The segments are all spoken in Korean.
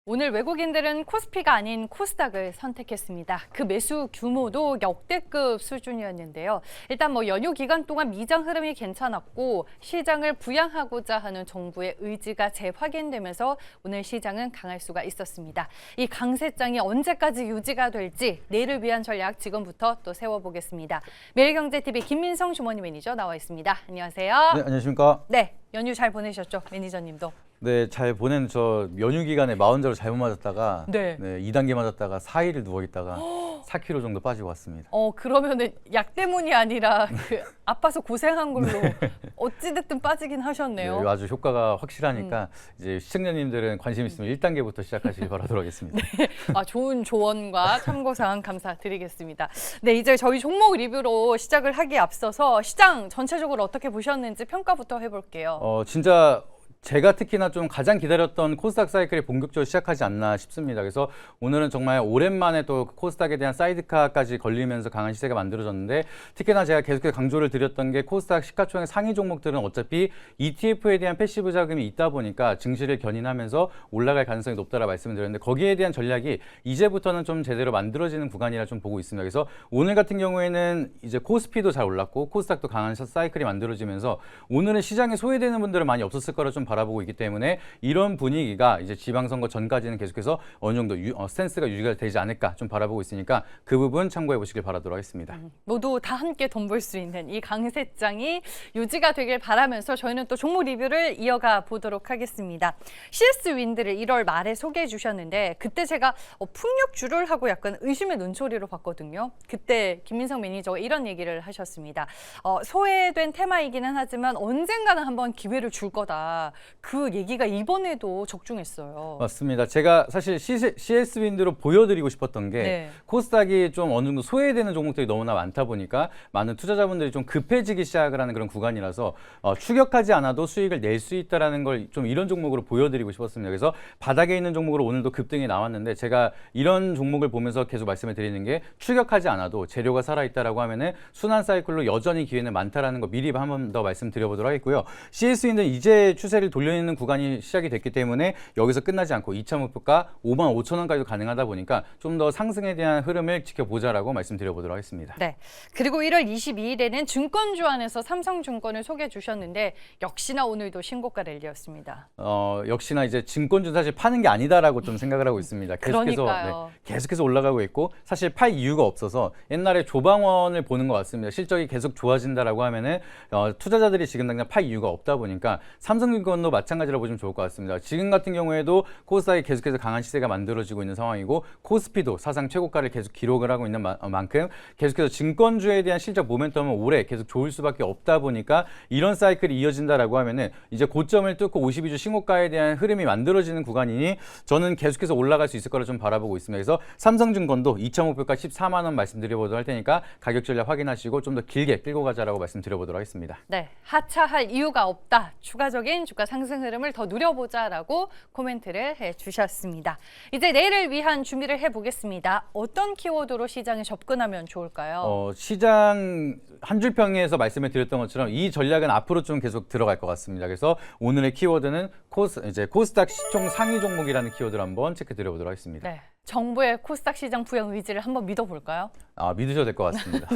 오늘 외국인들은 코스피가 아닌 코스닥을 선택했습니다. 그 매수 규모도 역대급 수준이었는데요. 일단 연휴 기간 동안 미장 흐름이 괜찮았고 시장을 부양하고자 하는 정부의 의지가 재확인되면서 오늘 시장은 강할 수가 있었습니다. 이 강세장이 언제까지 유지가 될지 내일을 위한 전략 지금부터 또 세워보겠습니다. 매일경제TV 김민성 주머니 매니저 나와 있습니다. 안녕하세요. 네, 안녕하십니까? 네, 연휴 잘 보내셨죠, 매니저님도? 네, 잘 보낸 저 연휴 기간에 마흔자로 잘못 맞았다가 네. 2단계 맞았다가 4일을 누워 있다가 4kg 정도 빠지고 왔습니다. 그러면은 약 때문이 아니라 아파서 고생한 걸로 어찌됐든 빠지긴 하셨네요. 네, 아주 효과가 확실하니까 이제 시청자님들은 관심 있으면 1단계부터 시작하시길 바라도록 하겠습니다. 네, 좋은 조언과 참고사항 감사드리겠습니다. 네, 이제 저희 종목 리뷰로 시작을 하기에 앞서서 시장 전체적으로 어떻게 보셨는지 평가부터 해볼게요. 진짜 제가 특히나 좀 가장 기다렸던 코스닥 사이클이 본격적으로 시작하지 않나 싶습니다. 그래서 오늘은 정말 오랜만에 또 코스닥에 대한 사이드카까지 걸리면서 강한 시세가 만들어졌는데, 특히나 제가 계속해서 강조를 드렸던 게 코스닥 시가총액 상위 종목들은 어차피 ETF에 대한 패시브 자금이 있다 보니까 증시를 견인하면서 올라갈 가능성이 높다라 말씀을 드렸는데, 거기에 대한 전략이 이제부터는 좀 제대로 만들어지는 구간이라 좀 보고 있습니다. 그래서 오늘 같은 경우에는 이제 코스피도 잘 올랐고 코스닥도 강한 사이클이 만들어지면서 오늘은 시장에 소외되는 분들은 많이 없었을 거라 좀 바라보고 있기 때문에 이런 분위기가 이제 지방선거 전까지는 계속해서 어느 정도 스탠스가 유지가 되지 않을까 좀 바라보고 있으니까 그 부분 참고해 보시길 바라도록 하겠습니다. 모두 다 함께 돈 벌 수 있는 이 강세장이 유지가 되길 바라면서 저희는 또 종목 리뷰를 이어가 보도록 하겠습니다. CS 윈드를 1월 말에 소개해 주셨는데 그때 제가 풍력주를 하고 약간 의심의 눈초리로 봤거든요. 그때 김민성 매니저가 이런 얘기를 하셨습니다. 소외된 테마이기는 하지만 언젠가는 한번 기회를 줄 거다. 그 얘기가 이번에도 적중했어요. 맞습니다. 제가 사실 CS 윈드로 보여드리고 싶었던 게 코스닥이 좀 어느 정도 소외되는 종목들이 너무나 많다 보니까 많은 투자자분들이 좀 급해지기 시작을 하는 그런 구간이라서 추격하지 않아도 수익을 낼 수 있다는 걸 좀 이런 종목으로 보여드리고 싶었습니다. 그래서 바닥에 있는 종목으로 오늘도 급등이 나왔는데, 제가 이런 종목을 보면서 계속 말씀을 드리는 게 추격하지 않아도 재료가 살아있다라고 하면은 순환 사이클로 여전히 기회는 많다라는 거 미리 한 번 더 말씀드려보도록 하겠고요. CS 윈드는 이제 추세를 돌려내는 구간이 시작이 됐기 때문에 여기서 끝나지 않고 2차 목표가 55,000원까지도 가능하다 보니까 좀 더 상승에 대한 흐름을 지켜보자라고 말씀드려보도록 하겠습니다. 네. 그리고 1월 22일에는 증권주안에서 삼성증권을 소개해 주셨는데 역시나 오늘도 신고가 랠리였습니다. 역시나 이제 증권주 사실 파는 게 아니다라고 좀 생각을 하고 있습니다. 계속해서 올라가고 있고, 사실 팔 이유가 없어서 옛날에 조방원을 보는 것 같습니다. 실적이 계속 좋아진다라고 하면은 투자자들이 지금 당장 팔 이유가 없다 보니까 삼성증권도 마찬가지라고 보시면 좋을 것 같습니다. 지금 같은 경우에도 코스닥이 계속해서 강한 시세가 만들어지고 있는 상황이고, 코스피도 사상 최고가를 계속 기록을 하고 있는 만큼 계속해서 증권주에 대한 실적 모멘텀은 올해 계속 좋을 수밖에 없다 보니까 이런 사이클이 이어진다라고 하면은 이제 고점을 뚫고 52주 신고가에 대한 흐름이 만들어지는 구간이니 저는 계속해서 올라갈 수 있을 거라 좀 바라보고 있습니다. 그래서 삼성증권도 2차 목표가 14만 원 말씀드려보도록 할 테니까 가격 전략 확인하시고 좀 더 길게 끌고 가자라고 말씀드려보도록 하겠습니다. 네, 하차할 이유가 없다. 추가적인 주가 상승 흐름을 더 누려보자라고 코멘트를 해주셨습니다. 이제 내일을 위한 준비를 해보겠습니다. 어떤 키워드로 시장에 접근하면 좋을까요? 시장 한 줄 평에서 말씀을 드렸던 것처럼 이 전략은 앞으로 좀 계속 들어갈 것 같습니다. 그래서 오늘의 키워드는 코스닥 시총 상위 종목이라는 키워드를 한번 체크 드려보도록 하겠습니다. 네. 정부의 코스닥 시장 부양 의지를 한번 믿어볼까요? 믿으셔도 될 것 같습니다.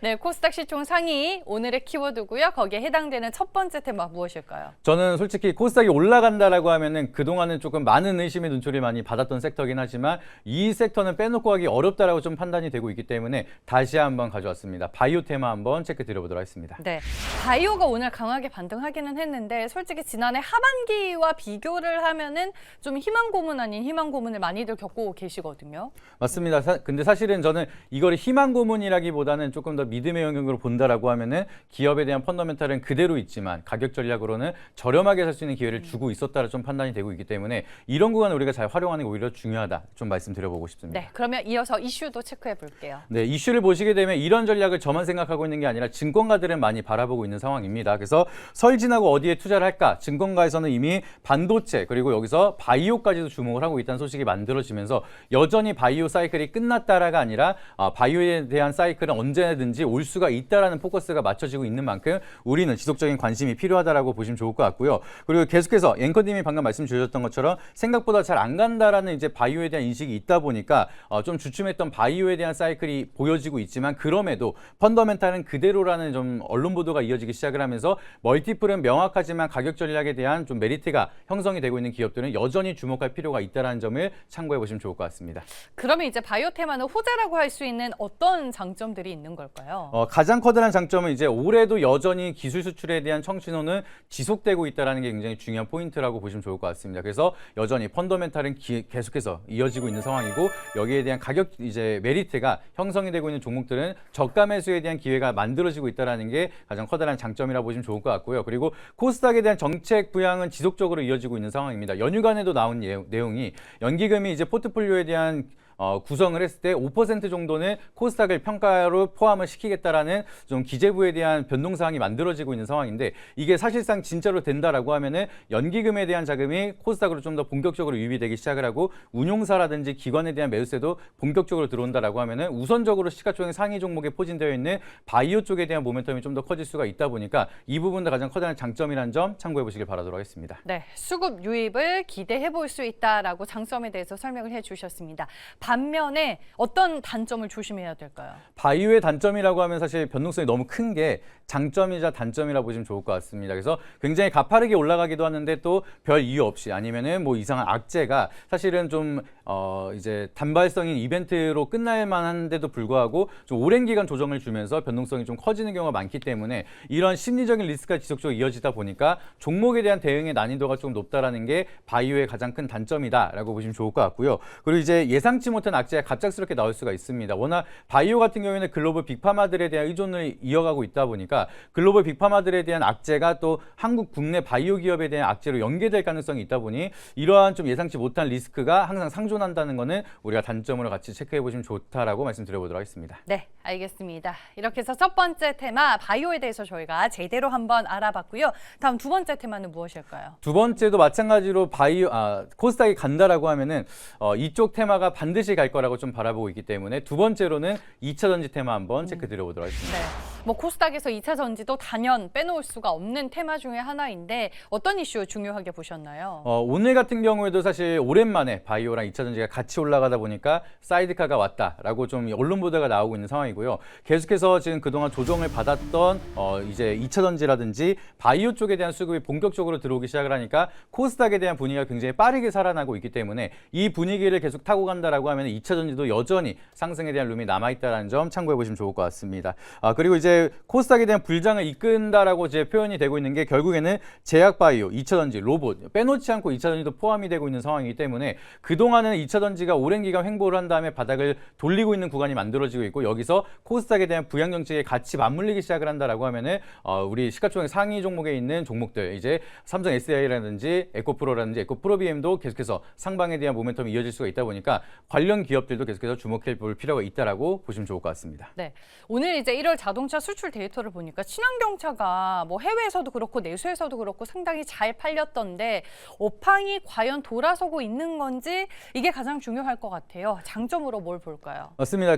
네, 코스닥 시총 상위 오늘의 키워드고요. 거기에 해당되는 첫 번째 테마 무엇일까요? 저는 솔직히 코스닥이 올라간다라고 하면은 그동안은 조금 많은 의심의 눈초리를 많이 받았던 섹터긴 하지만 이 섹터는 빼놓고 하기 어렵다라고 좀 판단이 되고 있기 때문에 다시 한번 가져왔습니다. 바이오 테마 한번 체크 드려보도록 하겠습니다. 네, 바이오가 오늘 강하게 반등하기는 했는데 솔직히 지난해 하반기와 비교를 하면은 좀 희망 고문 아닌 희망 고문을 많이들 겪고 계시거든요. 맞습니다. 근데 사실은 저는 이걸 희망 고문이라기보다는 조금 더 믿음의 영역으로 본다라고 하면은 기업에 대한 펀더멘탈은 그대로 있지만 가격 전략으로는 저렴하게 살 수 있는 기회를 주고 있었다라 좀 판단이 되고 있기 때문에 이런 구간을 우리가 잘 활용하는 게 오히려 중요하다 좀 말씀드려보고 싶습니다. 네, 그러면 이어서 이슈도 체크해 볼게요. 네, 이슈를 보시게 되면 이런 전략을 저만 생각하고 있는 게 아니라 증권가들은 많이 바라보고 있는 상황입니다. 그래서 설 지나고 어디에 투자를 할까? 증권가에서는 이미 반도체 그리고 여기서 바이오까지도 주목을 하고 있다는 소식이 만들어지면서 그러면서 여전히 바이오 사이클이 끝났다라가 아니라 바이오에 대한 사이클은 언제든지 올 수가 있다라는 포커스가 맞춰지고 있는 만큼 우리는 지속적인 관심이 필요하다라고 보시면 좋을 것 같고요. 그리고 계속해서 앵커님이 방금 말씀 주셨던 것처럼 생각보다 잘 안 간다라는 이제 바이오에 대한 인식이 있다 보니까 좀 주춤했던 바이오에 대한 사이클이 보여지고 있지만 그럼에도 펀더멘탈은 그대로라는 좀 언론 보도가 이어지기 시작을 하면서 멀티플은 명확하지만 가격 전략에 대한 좀 메리트가 형성이 되고 있는 기업들은 여전히 주목할 필요가 있다는 점을 참고해 보시면 좋을 것 같습니다. 그러면 이제 바이오 테마는 호재라고 할 수 있는 어떤 장점들이 있는 걸까요? 가장 커다란 장점은 이제 올해도 여전히 기술 수출에 대한 청신호는 지속되고 있다는 게 굉장히 중요한 포인트라고 보시면 좋을 것 같습니다. 그래서 여전히 펀더멘탈은 계속해서 이어지고 있는 상황이고 여기에 대한 가격 이제 메리트가 형성이 되고 있는 종목들은 저가 매수에 대한 기회가 만들어지고 있다는 게 가장 커다란 장점이라고 보시면 좋을 것 같고요. 그리고 코스닥에 대한 정책 부양은 지속적으로 이어지고 있는 상황입니다. 연휴간에도 나온 내용이 연기금이 이제 포트폴리오에 대한 구성을 했을 때 5% 정도는 코스닥을 평가로 포함을 시키겠다라는 좀 기재부에 대한 변동사항이 만들어지고 있는 상황인데 이게 사실상 진짜로 된다라고 하면은 연기금에 대한 자금이 코스닥으로 좀 더 본격적으로 유입되기 시작을 하고 운용사라든지 기관에 대한 매수세도 본격적으로 들어온다라고 하면은 우선적으로 시가총액 상위 종목에 포진되어 있는 바이오 쪽에 대한 모멘텀이 좀 더 커질 수가 있다 보니까 이 부분도 가장 커다란 장점이라는 점 참고해 보시길 바라도록 하겠습니다. 네, 수급 유입을 기대해 볼 수 있다라고 장점에 대해서 설명을 해주셨습니다. 반면에 어떤 단점을 조심해야 될까요? 바이오의 단점이라고 하면 사실 변동성이 너무 큰 게 장점이자 단점이라 보시면 좋을 것 같습니다. 그래서 굉장히 가파르게 올라가기도 하는데 또 별 이유 없이 아니면은 뭐 이상한 악재가 사실은 좀 이제 단발성인 이벤트로 끝날 만한데도 불구하고 좀 오랜 기간 조정을 주면서 변동성이 좀 커지는 경우가 많기 때문에 이런 심리적인 리스크가 지속적으로 이어지다 보니까 종목에 대한 대응의 난이도가 좀 높다라는 게 바이오의 가장 큰 단점이다라고 보시면 좋을 것 같고요. 그리고 이제 예상치 못한 악재가 갑작스럽게 나올 수가 있습니다. 워낙 바이오 같은 경우에는 글로벌 빅파마들에 대한 의존을 이어가고 있다 보니까 글로벌 빅파마들에 대한 악재가 또 한국 국내 바이오 기업에 대한 악재로 연계될 가능성이 있다 보니 이러한 좀 예상치 못한 리스크가 항상 상존한다는 거는 우리가 단점으로 같이 체크해 보시면 좋다라고 말씀드려보도록 하겠습니다. 네, 알겠습니다. 이렇게 해서 첫 번째 테마 바이오에 대해서 저희가 제대로 한번 알아봤고요. 다음 두 번째 테마는 무엇일까요? 두 번째도 마찬가지로 코스닥이 간다라고 하면은 이쪽 테마가 반드시 갈 거라고 좀 바라보고 있기 때문에 두 번째로는 2차 전지 테마 한번 체크 드려보도록 하겠습니다. 네, 뭐 코스닥에서 2차 전지도 단연 빼놓을 수가 없는 테마 중에 하나인데 어떤 이슈 중요하게 보셨나요? 오늘 같은 경우에도 사실 오랜만에 바이오랑 2차 전지가 같이 올라가다 보니까 사이드카가 왔다라고 좀 언론 보도가 나오고 있는 상황이고요. 계속해서 지금 그동안 조정을 받았던 이제 2차 전지라든지 바이오 쪽에 대한 수급이 본격적으로 들어오기 시작을 하니까 코스닥에 대한 분위기가 굉장히 빠르게 살아나고 있기 때문에 이 분위기를 계속 타고 간다라고 하면 2차 전지도 여전히 상승에 대한 룸이 남아있다는 점 참고해 보시면 좋을 것 같습니다. 그리고 이제 코스닥에 대한 불장을 이끈다라고 이제 표현이 되고 있는 게 결국에는 제약바이오, 2차 전지, 로봇 빼놓지 않고 2차 전지도 포함이 되고 있는 상황이기 때문에 그동안은 2차 전지가 오랜 기간 횡보를 한 다음에 바닥을 돌리고 있는 구간이 만들어지고 있고 여기서 코스닥에 대한 부양 정책에 같이 맞물리기 시작을 한다라고 하면은 우리 시가총액 상위 종목에 있는 종목들 이제 삼성 SDI라든지 에코프로라든지 에코프로비엠도 계속해서 상방에 대한 모멘텀이 이어질 수가 있다 보니까 관련 기업들도 계속해서 주목해 볼 필요가 있다라고 보시면 좋을 것 같습니다. 네, 오늘 이제 1월 자동차 수출 데이터를 보니까 친환경차가 뭐 해외에서도 그렇고 내수에서도 그렇고 상당히 잘 팔렸던데 업황이 과연 돌아서고 있는 건지 이게 가장 중요할 것 같아요. 장점으로 뭘 볼까요? 맞습니다.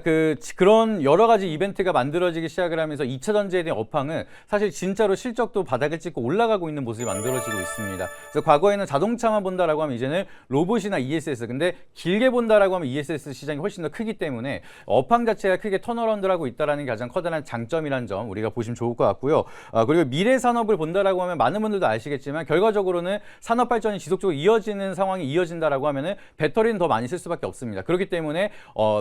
그런 여러 가지 이벤트가 만들어지기 시작을 하면서 2차 전지에 대한 업황은 사실 진짜로 실적도 바닥을 찍고 올라가고 있는 모습이 만들어지고 있습니다. 그래서 과거에는 자동차만 본다라고 하면 이제는 로봇이나 ESS 근데 길게 본다라고 하면 ESS 시장이 훨씬 더 크기 때문에 업황 자체가 크게 턴어라운드를 하고 있다는 게 가장 커다란 장점이라는 점 우리가 보시면 좋을 것 같고요. 그리고 미래 산업을 본다라고 하면 많은 분들도 아시겠지만 결과적으로는 산업 발전이 지속적으로 이어지는 상황이 이어진다라고 하면은 배터리는 더 많이 쓸 수밖에 없습니다. 그렇기 때문에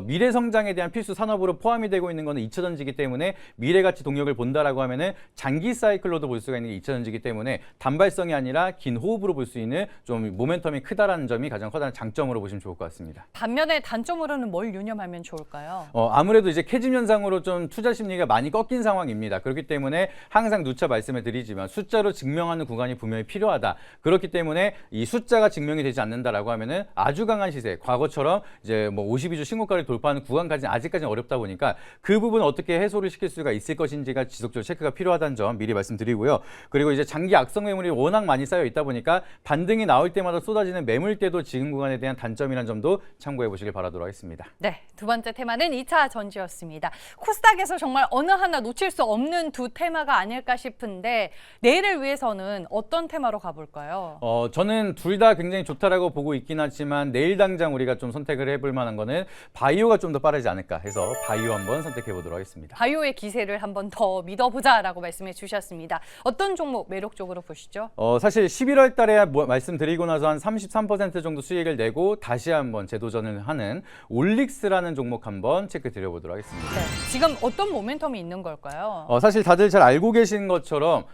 미래 성장에 대한 필수 산업으로 포함이 되고 있는 것은 2차 전지이기 때문에 미래 가치 동력을 본다라고 하면은 장기 사이클로도 볼 수가 있는 게 2차 전지이기 때문에 단발성이 아니라 긴 호흡으로 볼 수 있는 좀 모멘텀이 크다라는 점이 가장 커다란 장점으로 보시면 좋을 것 같습니다. 반면에 단점으로는 뭘 유념하면 좋을까요? 아무래도 이제 캐즘 현상으로 좀 투자 심리가 많이 꺾인 빠진 상황입니다. 그렇기 때문에 항상 누차 말씀을 드리지만 숫자로 증명하는 구간이 분명히 필요하다. 그렇기 때문에 이 숫자가 증명이 되지 않는다라고 하면은 아주 강한 시세, 과거처럼 이제 뭐 52주 신고가를 돌파하는 구간까지는 아직까지는 어렵다 보니까 그 부분 어떻게 해소를 시킬 수가 있을 것인지가 지속적으로 체크가 필요하다는 점 미리 말씀드리고요. 그리고 이제 장기 악성 매물이 워낙 많이 쌓여 있다 보니까 반등이 나올 때마다 쏟아지는 매물대도 지금 구간에 대한 단점이라는 점도 참고해 보시길 바라도록 하겠습니다. 네, 두 번째 테마는 2차 전지였습니다. 코스닥에서 정말 어느 하나 놓칠 수 없는 두 테마가 아닐까 싶은데 내일을 위해서는 어떤 테마로 가볼까요? 저는 둘 다 굉장히 좋다라고 보고 있긴 하지만 내일 당장 우리가 좀 선택을 해볼 만한 거는 바이오가 좀 더 빠르지 않을까 해서 바이오 한번 선택해 보도록 하겠습니다. 바이오의 기세를 한번 더 믿어보자라고 말씀해 주셨습니다. 어떤 종목 매력적으로 보시죠? 사실 11월 달에 말씀드리고 나서 한 33% 정도 수익을 내고 다시 한번 재도전을 하는 올릭스라는 종목 한번 체크 드려보도록 하겠습니다. 네, 지금 어떤 모멘텀이 있는 걸까요? 사실 다들 잘 알고 계신 것처럼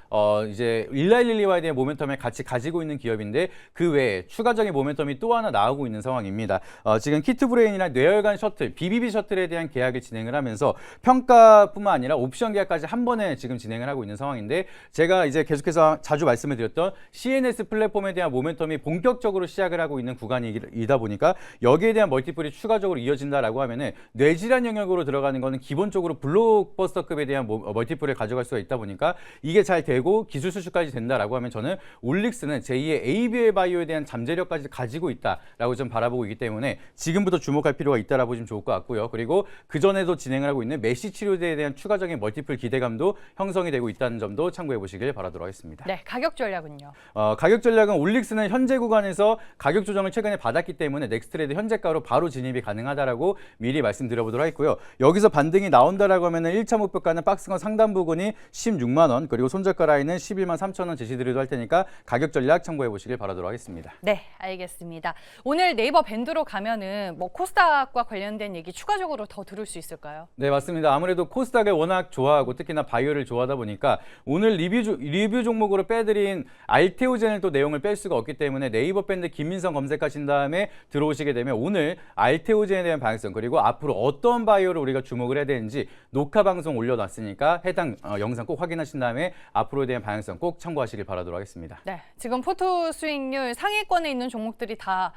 이제 일라일릴리와에 대한 모멘텀을 같이 가지고 있는 기업인데 그 외에 추가적인 모멘텀이 또 하나 나오고 있는 상황입니다. 지금 키트브레인이나 뇌혈관 셔틀, BBB 셔틀에 대한 계약을 진행을 하면서 평가뿐만 아니라 옵션 계약까지 한 번에 지금 진행을 하고 있는 상황인데 제가 이제 계속해서 자주 말씀을 드렸던 CNS 플랫폼에 대한 모멘텀이 본격적으로 시작을 하고 있는 구간이다 보니까 여기에 대한 멀티플이 추가적으로 이어진다라고 하면은 뇌질환 영역으로 들어가는 거는 기본적으로 블록버스터급에 대한 멀티플을 가져갈 수가 있다 보니까 이게 잘 되고 기술 수출까지 된다라고 하면 저는 올릭스는 제2의 ABL 바이오에 대한 잠재력까지 가지고 있다라고 좀 바라보고 있기 때문에 지금부터 주목할 필요가 있다라고 보시면 좋을 것 같고요. 그리고 그 전에도 진행을 하고 있는 메시 치료제에 대한 추가적인 멀티플 기대감도 형성이 되고 있다는 점도 참고해 보시길 바라도록 하겠습니다. 네, 가격 전략은요? 가격 전략은 올릭스는 현재 구간에서 가격 조정을 최근에 받았기 때문에 넥스트레드 현재가로 바로 진입이 가능하다라고 미리 말씀드려보도록 하겠고요. 여기서 반등이 나온다라고 하면은 1차 목표가는 박스권 상단 부근이 16만 원, 그리고 손절가 라인은 11만 3천 원 제시드리도 할 테니까 가격 전략 참고해 보시길 바라도록 하겠습니다. 네, 알겠습니다. 오늘 네이버 밴드로 가면은 뭐 코스닥과 관련된 얘기 추가적으로 더 들을 수 있을까요? 네, 맞습니다. 아무래도 코스닥을 워낙 좋아하고 특히나 바이오를 좋아하다 보니까 오늘 리뷰 종목으로 빼드린 알테오젠을 또 내용을 뺄 수가 없기 때문에 네이버 밴드 김민성 검색하신 다음에 들어오시게 되면 오늘 알테오젠에 대한 방향성 그리고 앞으로 어떤 바이오를 우리가 주목을 해야 되는지 녹화 방송 올려놨으니까 해당 영상 꼭 확인하신 다음에 앞으로에 대한 방향성 꼭 참고하시길 바라도록 하겠습니다. 네, 지금 포트 수익률 상위권에 있는 종목들이 다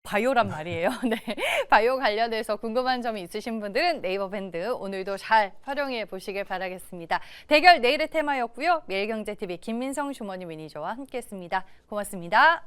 바이오란 말이에요. 네, 바이오 관련해서 궁금한 점이 있으신 분들은 네이버 밴드 오늘도 잘 활용해 보시길 바라겠습니다. 대결 내일의 테마였고요. 매일경제TV 김민성 주머니 매니저와 함께했습니다. 고맙습니다.